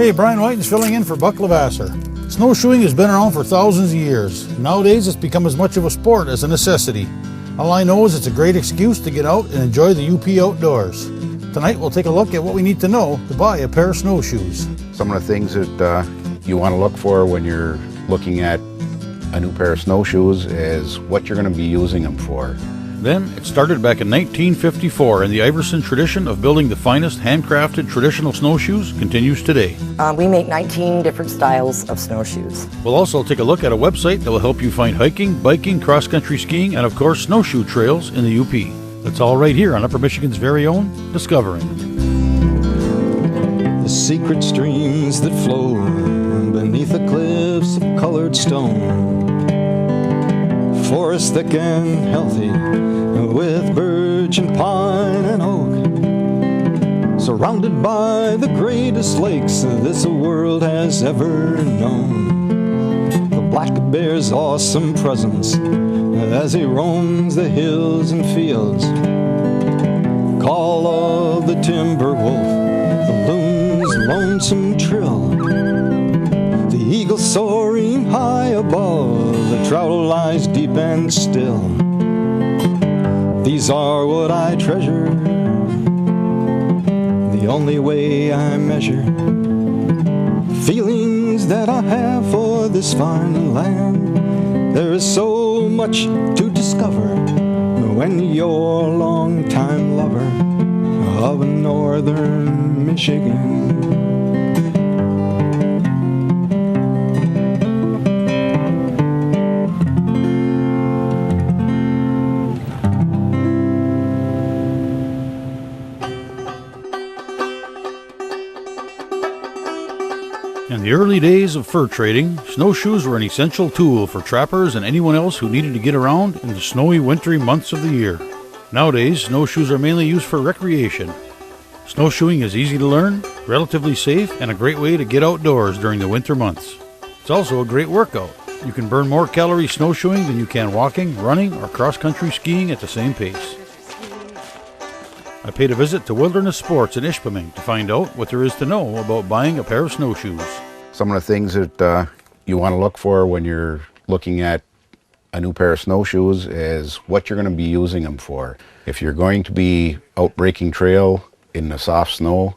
Hey, Brian Whiten's filling in for Buck Levasseur. Snowshoeing has been around for thousands of years. Nowadays, it's become as much of a sport as a necessity. All I know is it's a great excuse to get out and enjoy the UP outdoors. Tonight, we'll take a look at what we need to know to buy a pair of snowshoes. Some of the things that you want to look for when you're looking at a new pair of snowshoes is what you're going to be using them for. Then, it started back in 1954, and the Iverson tradition of building the finest handcrafted traditional snowshoes continues today. We make 19 different styles of snowshoes. We'll also take a look at a website that will help you find hiking, biking, cross-country skiing, and of course, snowshoe trails in the UP. That's all right here on Upper Michigan's very own Discovering. The secret streams that flow beneath the cliffs of colored stone, forest thick and healthy with birch and pine and oak, surrounded by the greatest lakes this world has ever known. The black bear's awesome presence as he roams the hills and fields, call of the timber wolf, the loon's lonesome trill, the eagle soaring high above, the trout lies deep and still. These are what I treasure, the only way I measure feelings that I have for this fine land. There is so much to discover when you're a long-time lover of northern Michigan. In the early days of fur trading, snowshoes were an essential tool for trappers and anyone else who needed to get around in the snowy, wintry months of the year. Nowadays, snowshoes are mainly used for recreation. Snowshoeing is easy to learn, relatively safe, and a great way to get outdoors during the winter months. It's also a great workout. You can burn more calories snowshoeing than you can walking, running, or cross-country skiing at the same pace. I paid a visit to Wilderness Sports in Esteban to find out what there is to know about buying a pair of snowshoes. Some of the things that you want to look for when you're looking at a new pair of snowshoes is what you're going to be using them for. If you're going to be out breaking trail in the soft snow,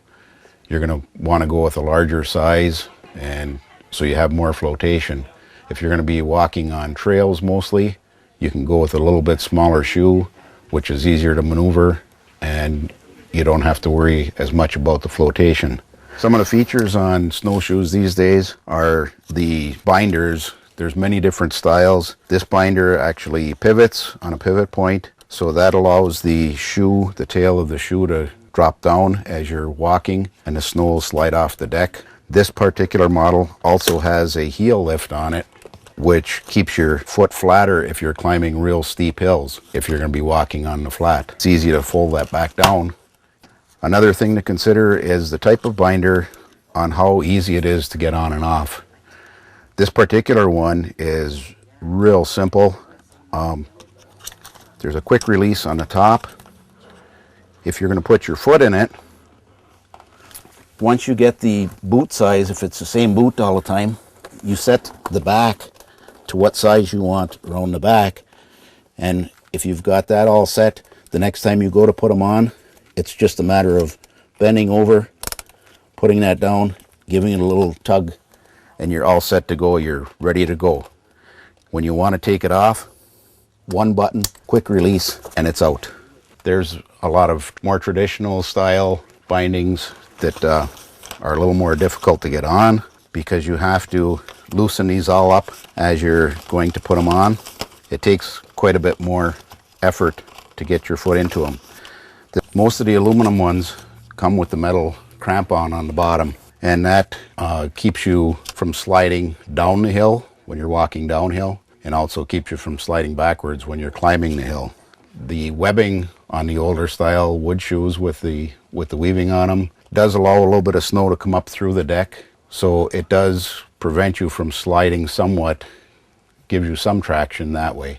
you're going to want to go with a larger size, and so you have more flotation. If you're going to be walking on trails mostly, you can go with a little bit smaller shoe, which is easier to maneuver, and you don't have to worry as much about the flotation. Some of the features on snowshoes these days are the binders. There's many different styles. This binder actually pivots on a pivot point, so that allows the shoe, the tail of the shoe, to drop down as you're walking and the snow will slide off the deck. This particular model also has a heel lift on it, which keeps your foot flatter if you're climbing real steep hills, if you're going to be walking on the flat. It's easy to fold that back down. Another thing to consider is the type of binder on how easy it is to get on and off. This particular one is real simple. There's a quick release on the top. If you're going to put your foot in it, once you get the boot size, if it's the same boot all the time, you set the back to what size you want around the back, and if you've got that all set, the next time you go to put them on, it's just a matter of bending over, putting that down, giving it a little tug, and you're all set to go. You're ready to go. When you want to take it off, one button, quick release, and it's out. There's a lot of more traditional style bindings that are a little more difficult to get on because you have to loosen these all up as you're going to put them on. It takes quite a bit more effort to get your foot into them. Most of the aluminum ones come with the metal crampon on the bottom, and that keeps you from sliding down the hill when you're walking downhill, and also keeps you from sliding backwards when you're climbing the hill. The webbing on the older style wood shoes with the weaving on them does allow a little bit of snow to come up through the deck, so it does prevent you from sliding somewhat, gives you some traction that way.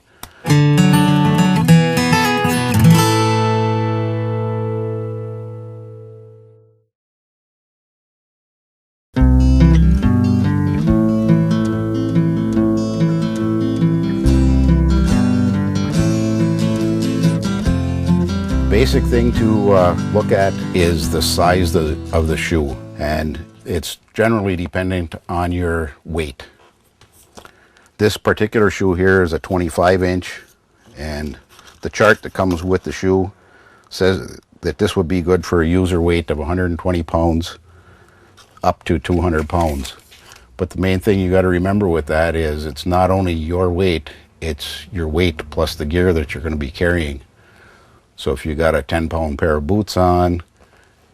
basic thing to look at is the size of the shoe, and it's generally dependent on your weight. This particular shoe here is a 25-inch, and the chart that comes with the shoe says that this would be good for a user weight of 120 pounds up to 200 pounds. But the main thing you got to remember with that is it's not only your weight, it's your weight plus the gear that you're going to be carrying. So if you got a 10-pound pair of boots on,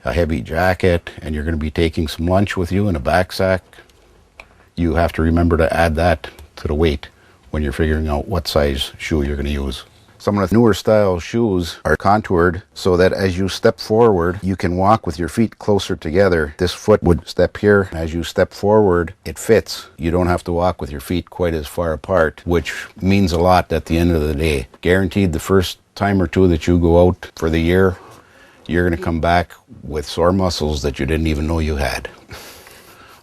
a heavy jacket, and you're going to be taking some lunch with you in a backpack, you have to remember to add that to the weight when you're figuring out what size shoe you're going to use. Some of the newer style shoes are contoured so that as you step forward, you can walk with your feet closer together. This foot would step here. As you step forward, it fits. You don't have to walk with your feet quite as far apart, which means a lot at the end of the day. Guaranteed the first time or two that you go out for the year, you're going to come back with sore muscles that you didn't even know you had.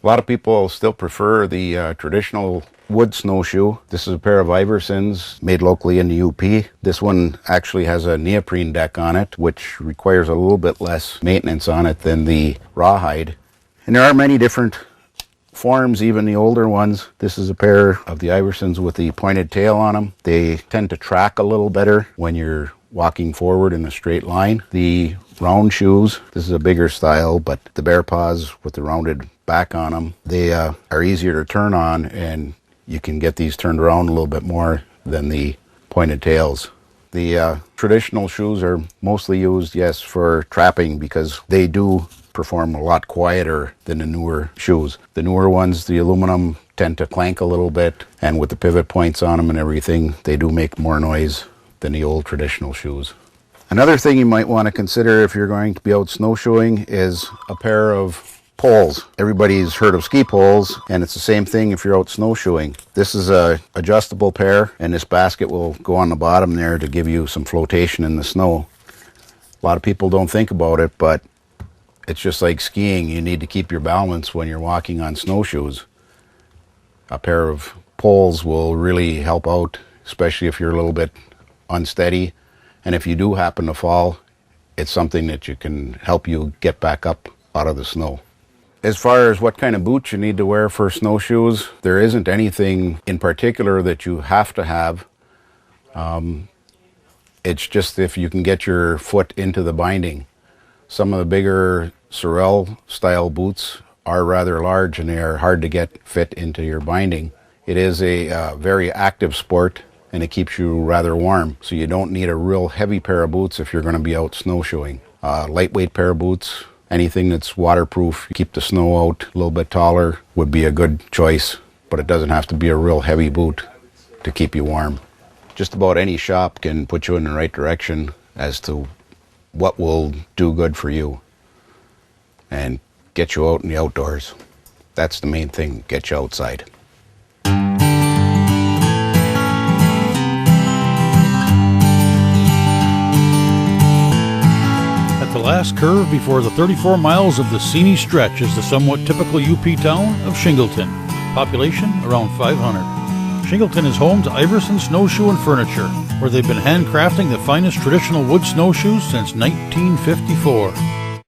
A lot of people still prefer the traditional wood snowshoe. This is a pair of Iversons made locally in the UP. This one actually has a neoprene deck on it, which requires a little bit less maintenance on it than the rawhide. And there are many different forms, even the older ones. This is a pair of the Iversons with the pointed tail on them. They tend to track a little better when you're walking forward in a straight line. The round shoes, this is a bigger style, but the Bearpaws with the rounded back on them, they are easier to turn on, and you can get these turned around a little bit more than the pointed tails. The traditional shoes are mostly used, yes, for trapping, because they do perform a lot quieter than the newer shoes. The newer ones, the aluminum, tend to clank a little bit, and with the pivot points on them and everything, they do make more noise than the old traditional shoes. Another thing you might want to consider if you're going to be out snowshoeing is a pair of poles. Everybody's heard of ski poles, and it's the same thing if you're out snowshoeing. This is a adjustable pair, and this basket will go on the bottom there to give you some flotation in the snow. A lot of people don't think about it, but it's just like skiing. You need to keep your balance when you're walking on snowshoes. A pair of poles will really help out, especially if you're a little bit unsteady, and if you do happen to fall, it's something that you can help you get back up out of the snow. As far as what kind of boots you need to wear for snowshoes, there isn't anything in particular that you have to have. It's just if you can get your foot into the binding. Some of the bigger Sorel style boots are rather large, and they are hard to get fit into your binding. It is a very active sport, and it keeps you rather warm, so you don't need a real heavy pair of boots if you're going to be out snowshoeing. Lightweight pair of boots, anything that's waterproof, keep the snow out, a little bit taller, would be a good choice, but it doesn't have to be a real heavy boot to keep you warm. Just about any shop can put you in the right direction as to what will do good for you and get you out in the outdoors. That's the main thing, get you outside. The last curve before the 34 miles of the Seney stretch is the somewhat typical UP town of Shingleton. Population around 500. Shingleton is home to Iverson Snowshoe and Furniture, where they've been handcrafting the finest traditional wood snowshoes since 1954.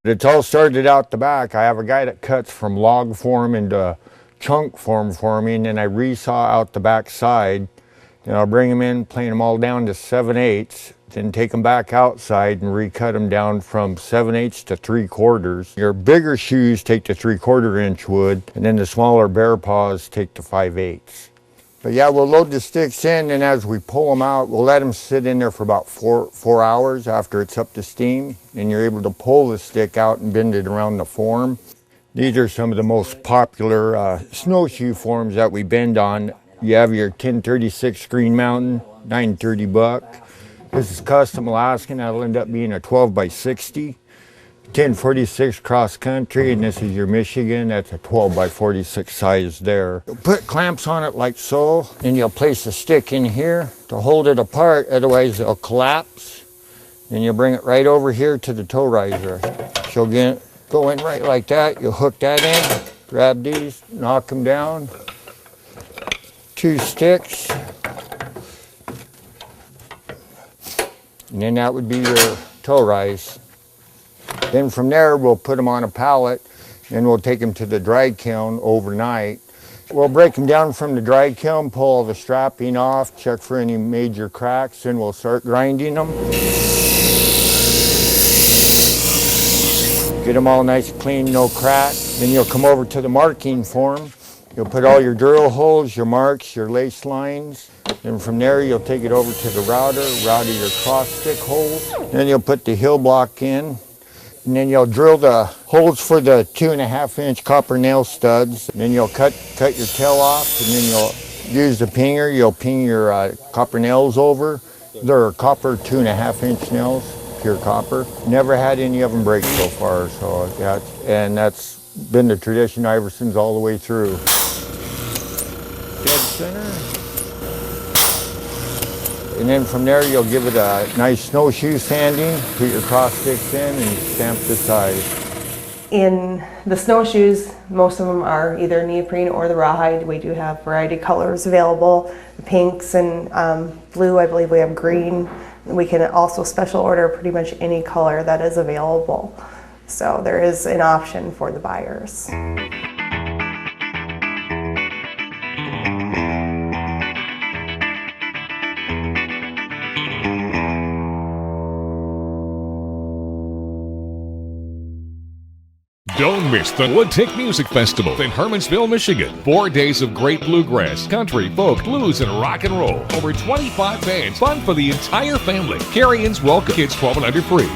It all started out the back. I have a guy that cuts from log form into chunk form for me, and then I resaw out the back side, and I'll bring them in, plane them all down to 7/8, then take them back outside and recut them down from 7/8 to 3/4. Your bigger shoes take the 3/4 inch wood, and then the smaller Bearpaws take the 5/8. But yeah, we'll load the sticks in, and as we pull them out, we'll let them sit in there for about four hours after it's up to steam, and you're able to pull the stick out and bend it around the form. These are some of the most popular snowshoe forms that we bend on. You have your 1036 Green Mountain, 930 buck. This is custom Alaskan. That'll end up being a 12x60. 1046 cross country, and this is your Michigan. That's a 12x46 size there. You'll put clamps on it like so, and you'll place the stick in here to hold it apart, otherwise it'll collapse. And you'll bring it right over here to the toe riser. She'll go in right like that. You'll hook that in, grab these, knock them down. 2 sticks. And then that would be your toe rise. Then from there, we'll put them on a pallet, and we'll take them to the dry kiln overnight. We'll break them down from the dry kiln, pull all the strapping off, check for any major cracks, and we'll start grinding them. Get them all nice, clean, no crack. Then you'll come over to the marking form. You'll put all your drill holes, your marks, your lace lines. Then from there, you'll take it over to the router your cross stick holes. Then you'll put the heel block in. And then you'll drill the holes for the 2.5-inch copper nail studs. Then you'll cut your tail off, and then you'll use the pinger. You'll ping your copper nails over. They're copper 2.5-inch nails, pure copper. Never had any of them break so far. So and that's been the tradition Iverson's all the way through. Dead center. And then from there, you'll give it a nice snowshoe sanding, put your cross sticks in, and stamp the size. In the snowshoes, most of them are either neoprene or the rawhide. We do have variety of colors available, pinks and blue. I believe we have green. We can also special order pretty much any color that is available. So there is an option for the buyers. Don't miss the Woodtick Music Festival in Hermansville, Michigan. 4 days of great bluegrass, country, folk, blues, and rock and roll. Over 25 bands. Fun for the entire family. Carry-ins welcome kids 12 and under free.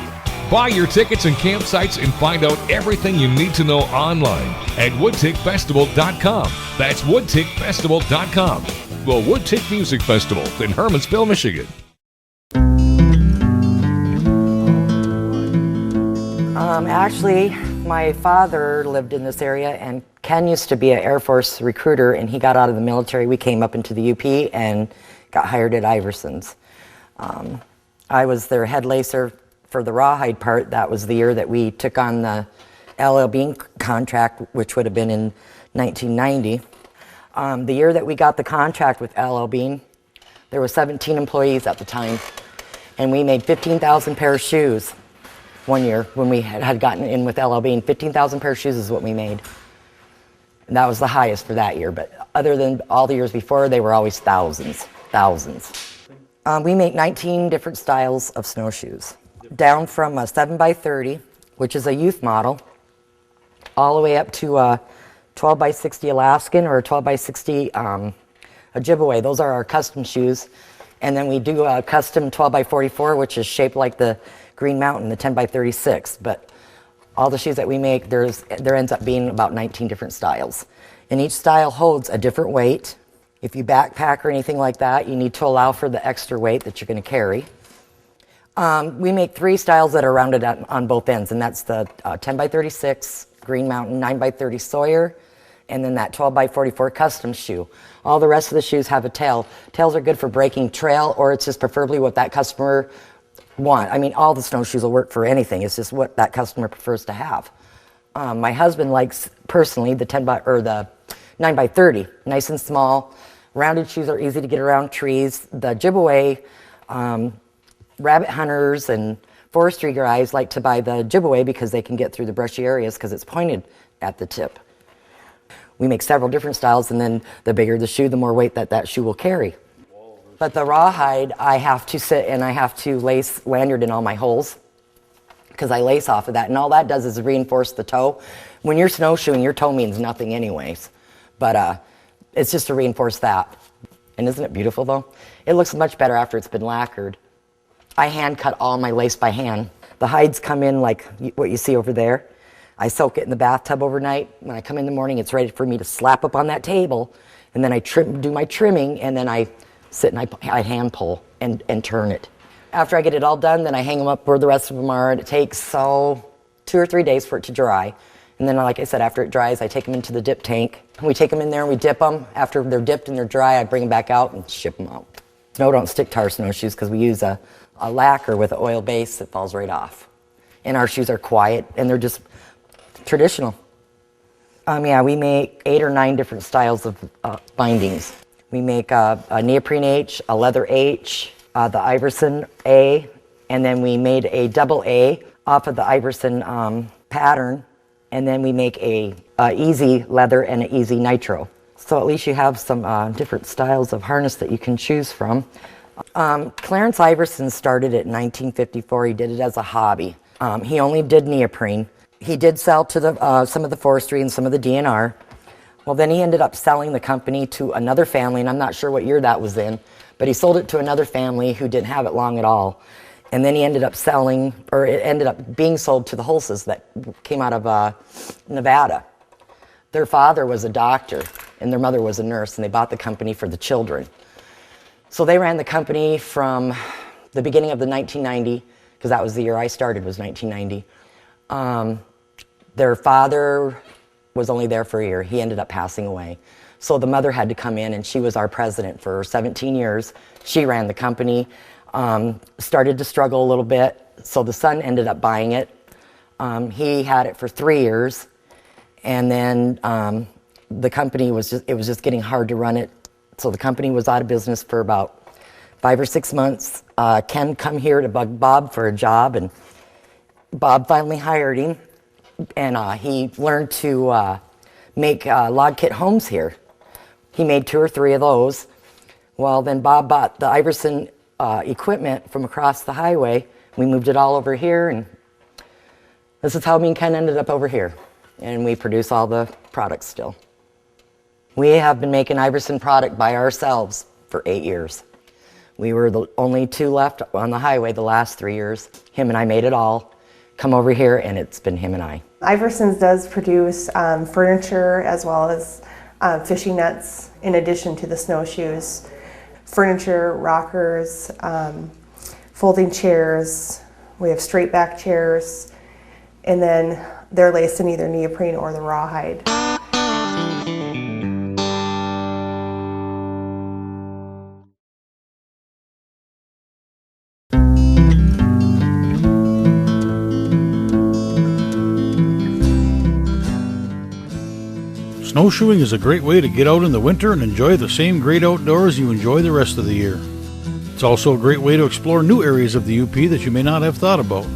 Buy your tickets and campsites and find out everything you need to know online at woodtickfestival.com. That's woodtickfestival.com. The Woodtick Music Festival in Hermansville, Michigan. Actually, my father lived in this area, and Ken used to be an Air Force recruiter, and he got out of the military. We came up into the UP and got hired at Iverson's. I was their head lacer for the rawhide part. That was the year that we took on the LL Bean contract, which would have been in 1990. The year that we got the contract with LL Bean, there were 17 employees at the time, and we made 15,000 pair of shoes. One year when we had gotten in with LL Bean, 15,000 pair of shoes is what we made. And that was the highest for that year, but other than all the years before, they were always thousands. We make 19 different styles of snowshoes, down from a 7x30, which is a youth model, all the way up to a 12x60 Alaskan or a 12x60 Ojibwe. Those are our custom shoes. And then we do a custom 12x44, which is shaped like the Green Mountain, the 10x36, but all the shoes that we make, there ends up being about 19 different styles. And each style holds a different weight. If you backpack or anything like that, you need to allow for the extra weight that you're going to carry. We make 3 styles that are rounded out on both ends, and that's the 10x36 Green Mountain, 9x30 Sawyer, and then that 12x44 custom shoe. All the rest of the shoes have a tail. Tails are good for breaking trail, or it's just preferably what that customer want. I mean, all the snowshoes will work for anything. It's just what that customer prefers to have. My husband likes, personally, the 9x30, nice and small. Rounded shoes are easy to get around trees. The Ojibwe rabbit hunters and forestry guys like to buy the Ojibwe because they can get through the brushy areas because it's pointed at the tip. We make several different styles, and then the bigger the shoe, the more weight that shoe will carry. But the rawhide, I have to sit and I have to lace lanyard in all my holes because I lace off of that. And all that does is reinforce the toe. When you're snowshoeing, your toe means nothing anyways. But it's just to reinforce that. And isn't it beautiful, though? It looks much better after it's been lacquered. I hand cut all my lace by hand. The hides come in like what you see over there. I soak it in the bathtub overnight. When I come in the morning, it's ready for me to slap up on that table. And then I do my trimming, and then I sit and I hand pull and turn it. After I get it all done, then I hang them up where the rest of them are, and it takes 2 or 3 days for it to dry. And then, like I said, after it dries, I take them into the dip tank. We take them in there and we dip them. After they're dipped and they're dry, I bring them back out and ship them out. Snow don't stick to our snowshoes because we use a lacquer with an oil base that falls right off. And our shoes are quiet and they're just traditional. Yeah, we make 8 or 9 different styles of bindings. We make a neoprene H, a leather H, the Iverson A, and then we made a double A off of the Iverson pattern, and then we make a easy leather and an easy nitro. So at least you have some different styles of harness that you can choose from. Clarence Iverson started it in 1954. He did it as a hobby. He only did neoprene. He did sell to some of the forestry and some of the DNR. Well, then he ended up selling the company to another family, and I'm not sure what year that was in, but he sold it to another family who didn't have it long at all. And then he ended up selling, or it ended up being sold to the Hulses that came out of Nevada. Their father was a doctor, and their mother was a nurse, and they bought the company for the children. So they ran the company from the beginning of the 1990, because that was the year I started, was 1990. Their father was only there for a year. He ended up passing away. So the mother had to come in, and she was our president for 17 years. She ran the company, started to struggle a little bit, so the son ended up buying it. He had it for 3 years, and then the company was just getting hard to run it. So the company was out of business for about 5 or 6 months. Ken come here to bug Bob for a job, and Bob finally hired him, and he learned to make log kit homes here. He made 2 or 3 of those. Well, then Bob bought the Iverson equipment from across the highway. We moved it all over here, and this is how me and Ken ended up over here. And we produce all the products still. We have been making Iverson product by ourselves for 8 years. We were the only 2 left on the highway the last 3 years. Him and I made it all. Come over here, and it's been him and I. Iverson's does produce furniture as well as fishing nets in addition to the snowshoes. Furniture, rockers, folding chairs, we have straight back chairs, and then they're laced in either neoprene or the rawhide. Snowshoeing is a great way to get out in the winter and enjoy the same great outdoors you enjoy the rest of the year. It's also a great way to explore new areas of the UP that you may not have thought about.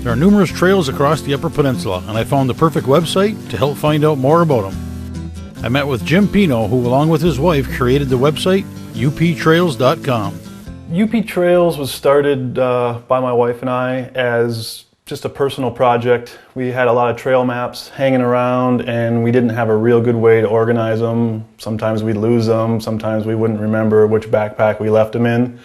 There are numerous trails across the Upper Peninsula, and I found the perfect website to help find out more about them. I met with Jim Pino, who along with his wife created the website uptrails.com. UP Trails was started by my wife and I as just a personal project. We had a lot of trail maps hanging around, and we didn't have a real good way to organize them. Sometimes we'd lose them, sometimes we wouldn't remember which backpack we left them in.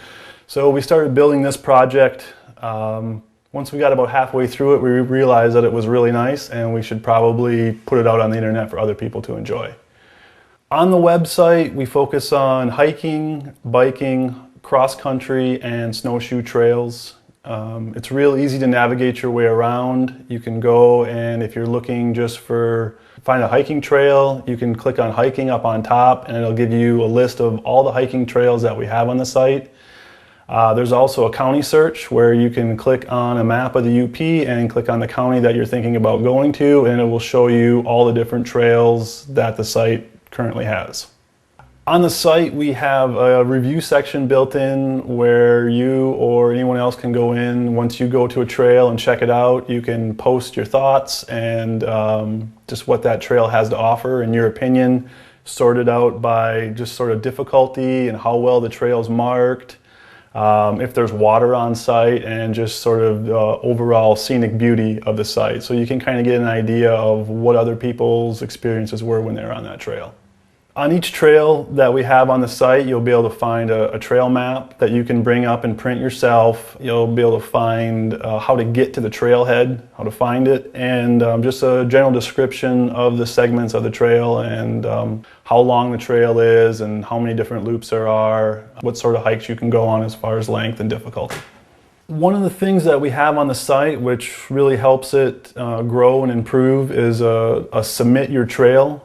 So we started building this project. Once we got about halfway through it, we realized that it was really nice and we should probably put it out on the internet for other people to enjoy. On the website, we focus on hiking, biking, cross-country, and snowshoe trails. It's real easy to navigate your way around. You can go, and if you're looking just find a hiking trail, you can click on hiking up on top, and it'll give you a list of all the hiking trails that we have on the site. There's also a county search where you can click on a map of the UP and click on the county that you're thinking about going to, and it will show you all the different trails that the site currently has. On the site, we have a review section built in where you or anyone else can go in. Once you go to a trail and check it out, you can post your thoughts and just what that trail has to offer in your opinion, sorted out by just sort of difficulty and how well the trail's marked, if there's water on site, and just sort of overall scenic beauty of the site. So you can kind of get an idea of what other people's experiences were when they were on that trail. On each trail that we have on the site, you'll be able to find a trail map that you can bring up and print yourself. You'll be able to find how to get to the trailhead, how to find it, and just a general description of the segments of the trail and how long the trail is and how many different loops there are, what sort of hikes you can go on as far as length and difficulty. One of the things that we have on the site which really helps it grow and improve is a submit your trail.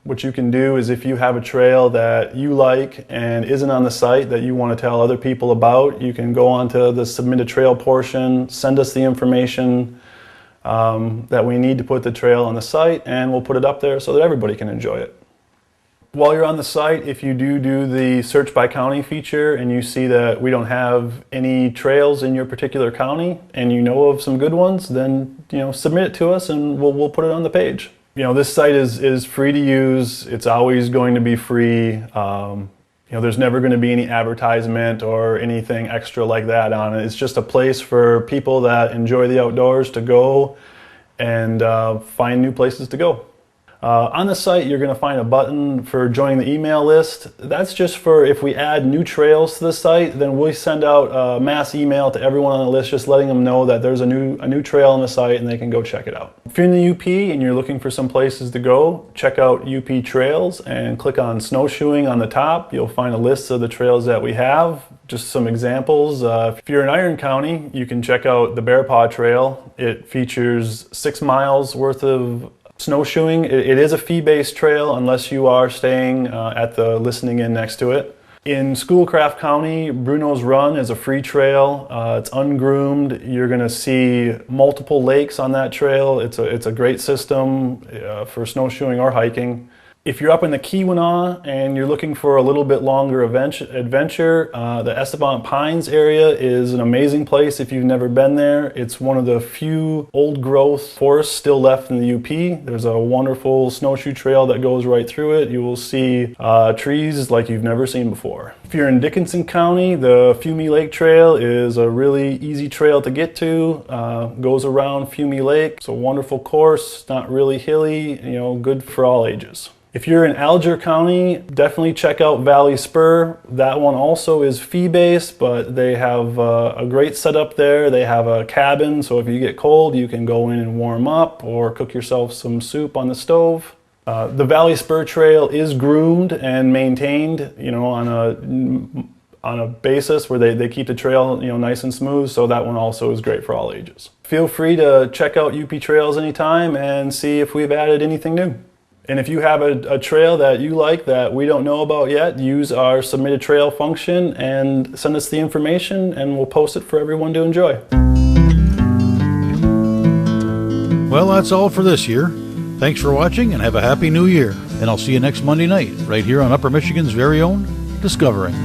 What you can do is if you have a trail that you like and isn't on the site that you want to tell other people about, you can go onto the submit a trail portion, send us the information that we need to put the trail on the site, and we'll put it up there so that everybody can enjoy it. While you're on the site, if you do the search by county feature and you see that we don't have any trails in your particular county and you know of some good ones, then submit it to us and we'll put it on the page. This site is free to use. It's always going to be free. There's never going to be any advertisement or anything extra like that on it. It's just a place for people that enjoy the outdoors to go and find new places to go. On the site, you're going to find a button for joining the email list. That's just for if we add new trails to the site, then we send out a mass email to everyone on the list, just letting them know that there's a new trail on the site and they can go check it out. If you're in the UP and you're looking for some places to go, check out UP Trails and click on Snowshoeing on the top. You'll find a list of the trails that we have. Just some examples. If you're in Iron County, you can check out the Bearpaw Trail. It features 6 miles worth of snowshoeing. It is a fee-based trail unless you are staying at the listening inn next to it. In Schoolcraft County, Bruno's Run is a free trail. It's ungroomed. You're going to see multiple lakes on that trail. It's a great system for snowshoeing or hiking. If you're up in the Keweenaw and you're looking for a little bit longer adventure, the Esteban Pines area is an amazing place if you've never been there. It's one of the few old growth forests still left in the UP. There's a wonderful snowshoe trail that goes right through it. You will see trees like you've never seen before. If you're in Dickinson County, the Fumey Lake Trail is a really easy trail to get to. Goes around Fumey Lake. It's a wonderful course, not really hilly, good for all ages. If you're in Alger County, definitely check out Valley Spur. That one also is fee-based, but they have a great setup there. They have a cabin, so if you get cold, you can go in and warm up or cook yourself some soup on the stove. The Valley Spur Trail is groomed and maintained, on a basis where they keep the trail, nice and smooth, so that one also is great for all ages. Feel free to check out UP Trails anytime and see if we've added anything new. And if you have a trail that you like that we don't know about yet, use our submit a trail function and send us the information and we'll post it for everyone to enjoy. Well, that's all for this year. Thanks for watching and have a happy new year. And I'll see you next Monday night right here on Upper Michigan's very own Discovering.